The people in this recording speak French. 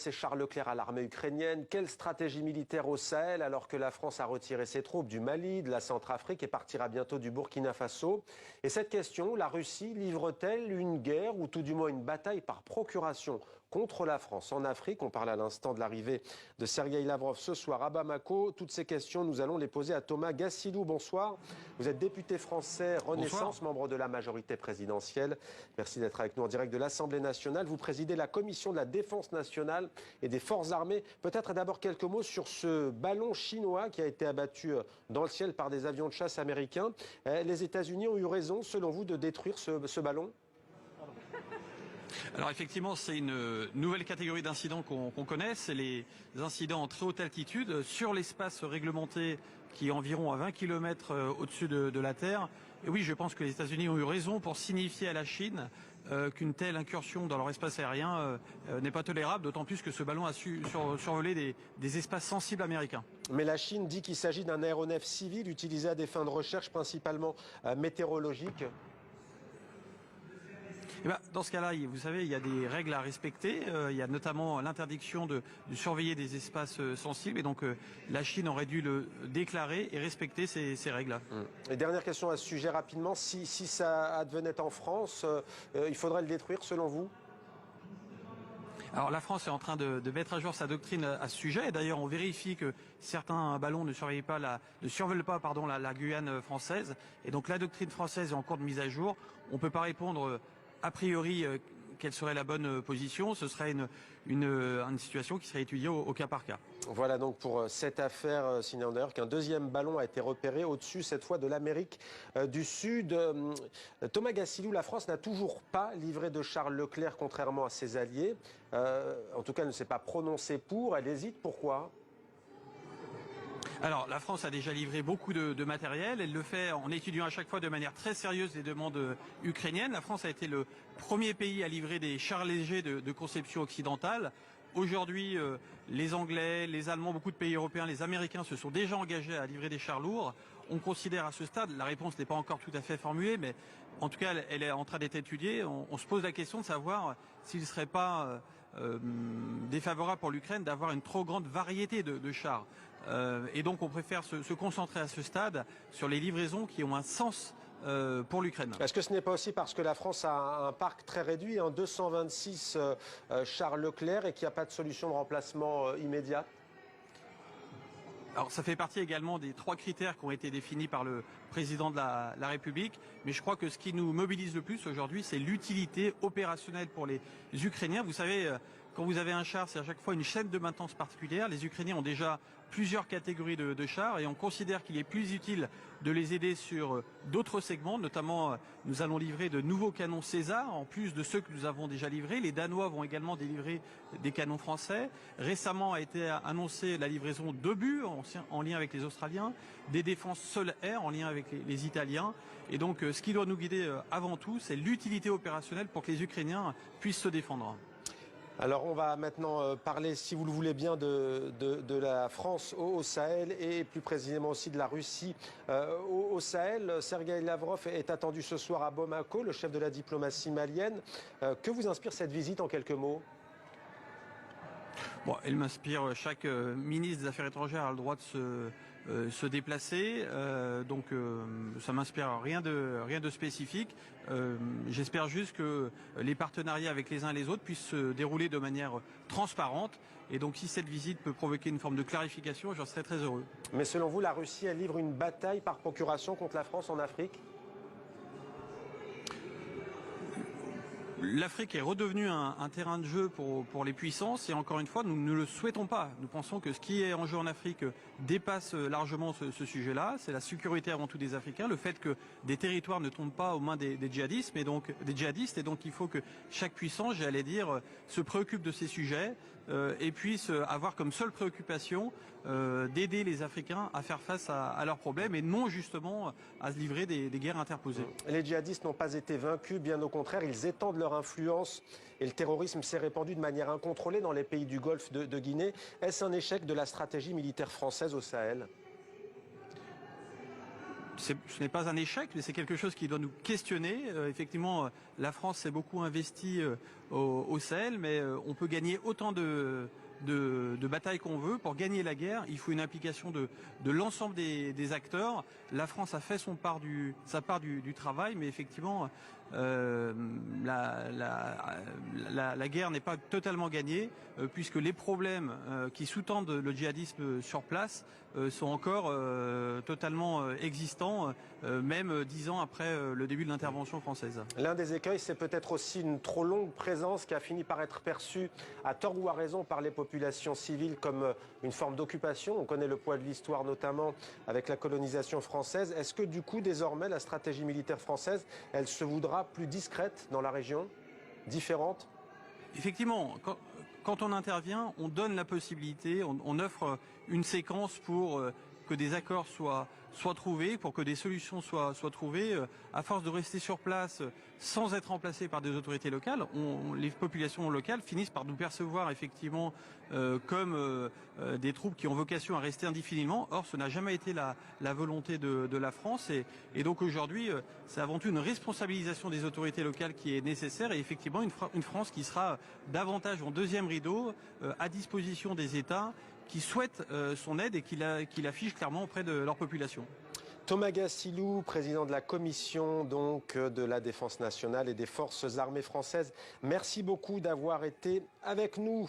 ces chars Leclerc à l'armée ukrainienne? Quelle stratégie militaire au Sahel alors que la France a retiré ses troupes du Mali, de la Centrafrique et partira bientôt du Burkina Faso? Et cette question, la Russie livre-t-elle une guerre ou tout du moins une bataille par procuration contre la France en Afrique? On parle à l'instant de l'arrivée de Sergueï Lavrov ce soir à Bamako. Toutes ces questions, nous allons les poser à Thomas Gassilou. Bonsoir. Vous êtes député français Renaissance, membre de la majorité présidentielle. Merci d'être avec nous en direct de l'Assemblée nationale. Vous présidez la commission de la défense nationale et des forces armées. Peut-être d'abord quelques mots sur ce ballon chinois qui a été abattu dans le ciel par des avions de chasse américains. Les États-Unis ont eu raison, selon vous, de détruire ce ballon? Alors effectivement, c'est une nouvelle catégorie d'incidents qu'on connaît, c'est les incidents en très haute altitude sur l'espace réglementé qui est environ à 20 km au-dessus de la Terre. Et oui, je pense que les États-Unis ont eu raison pour signifier à la Chine qu'une telle incursion dans leur espace aérien n'est pas tolérable, d'autant plus que ce ballon a su survoler des espaces sensibles américains. Mais la Chine dit qu'il s'agit d'un aéronef civil utilisé à des fins de recherche principalement météorologiques. Eh ben, dans ce cas-là, vous savez, il y a des règles à respecter. Il y a notamment l'interdiction de surveiller des espaces sensibles. Et donc, la Chine aurait dû le déclarer et respecter ces règles-là. Et dernière question à ce sujet rapidement. Si ça advenait en France, il faudrait le détruire selon vous? Alors la France est en train de mettre à jour sa doctrine à ce sujet. D'ailleurs, on vérifie que certains ballons ne surveulent pas la Guyane française. Et donc la doctrine française est en cours de mise à jour. On ne peut pas répondre a priori quelle serait la bonne position. Ce serait une situation qui serait étudiée au cas par cas. Voilà donc pour cette affaire, signant d'ailleurs qu'un deuxième ballon a été repéré au-dessus, cette fois de l'Amérique du Sud. Thomas Gassilou, la France n'a toujours pas livré de chars Leclerc, contrairement à ses alliés. En tout cas, elle ne s'est pas prononcée pour. Elle hésite. Pourquoi ? Alors, la France a déjà livré beaucoup de matériel. Elle le fait en étudiant à chaque fois de manière très sérieuse les demandes ukrainiennes. La France a été le premier pays à livrer des chars légers de conception occidentale. Aujourd'hui, les Anglais, les Allemands, beaucoup de pays européens, les Américains se sont déjà engagés à livrer des chars lourds. On considère à ce stade, la réponse n'est pas encore tout à fait formulée, mais en tout cas, elle est en train d'être étudiée. On se pose la question de savoir s'il ne serait pas défavorable pour l'Ukraine d'avoir une trop grande variété de chars. Et donc on préfère se concentrer à ce stade sur les livraisons qui ont un sens pour l'Ukraine. Est-ce que ce n'est pas aussi parce que la France a un parc très réduit, 226 chars Leclerc, et qu'il n'y a pas de solution de remplacement immédiate? Alors ça fait partie également des 3 critères qui ont été définis par le président de la République. Mais je crois que ce qui nous mobilise le plus aujourd'hui, c'est l'utilité opérationnelle pour les Ukrainiens. Vous savez, quand vous avez un char, c'est à chaque fois une chaîne de maintenance particulière. Les Ukrainiens ont déjà plusieurs catégories de chars et on considère qu'il est plus utile de les aider sur d'autres segments. Notamment, nous allons livrer de nouveaux canons César, en plus de ceux que nous avons déjà livrés. Les Danois vont également délivrer des canons français. Récemment a été annoncée la livraison d'obus en lien avec les Australiens, des défenses sol-air en lien avec les Italiens. Et donc, ce qui doit nous guider avant tout, c'est l'utilité opérationnelle pour que les Ukrainiens puissent se défendre. Alors on va maintenant parler, si vous le voulez bien, de la France au Sahel et plus précisément aussi de la Russie au Sahel. Sergueï Lavrov est attendu ce soir à Bamako, le chef de la diplomatie malienne. Que vous inspire cette visite en quelques mots ? Bon, elle m'inspire. Chaque ministre des Affaires étrangères a le droit de se déplacer, donc ça m'inspire rien de spécifique. J'espère juste que les partenariats avec les uns et les autres puissent se dérouler de manière transparente. Et donc si cette visite peut provoquer une forme de clarification, j'en serais très heureux. Mais selon vous, la Russie, elle livre une bataille par procuration contre la France en Afrique ? L'Afrique est redevenue un terrain de jeu pour les puissances et encore une fois, nous ne le souhaitons pas. Nous pensons que ce qui est en jeu en Afrique dépasse largement ce sujet-là. C'est la sécurité avant tout des Africains, le fait que des territoires ne tombent pas aux mains des djihadistes, et donc il faut que chaque puissance, j'allais dire, se préoccupe de ces sujets et puisse avoir comme seule préoccupation d'aider les Africains à faire face à leurs problèmes et non justement à se livrer des guerres interposées. Les djihadistes n'ont pas été vaincus, bien au contraire, ils étendent leur influence et le terrorisme s'est répandu de manière incontrôlée dans les pays du Golfe de Guinée. Est-ce un échec de la stratégie militaire française au Sahel ? ce n'est pas un échec, mais c'est quelque chose qui doit nous questionner. Effectivement, la France s'est beaucoup investie au Sahel, mais on peut gagner autant de batailles qu'on veut. Pour gagner la guerre, il faut une implication de l'ensemble des acteurs. La France a fait sa part du travail, mais effectivement, la guerre n'est pas totalement gagnée, puisque les problèmes qui sous-tendent le djihadisme sur place sont encore totalement existants, même 10 ans après le début de l'intervention française. L'un des écueils, c'est peut-être aussi une trop longue présence qui a fini par être perçue, à tort ou à raison, par les populations civiles comme une forme d'occupation. On connaît le poids de l'histoire, notamment avec la colonisation française. Est-ce que du coup, désormais, la stratégie militaire française, elle se voudra plus discrète dans la région, différente? Effectivement, quand on intervient, on donne la possibilité, on offre une séquence pour que des accords soient trouvés, pour que des solutions soient trouvées. À force de rester sur place sans être remplacés par des autorités locales, les populations locales finissent par nous percevoir effectivement comme des troupes qui ont vocation à rester indéfiniment. Or, ce n'a jamais été la volonté de la France. Et donc aujourd'hui, c'est avant tout une responsabilisation des autorités locales qui est nécessaire, et effectivement une France qui sera davantage en deuxième rideau, à disposition des États qui souhaitent son aide et qui l'affichent clairement auprès de leur population. Thomas Gassilou, président de la commission de la Défense nationale et des Forces armées françaises, merci beaucoup d'avoir été avec nous.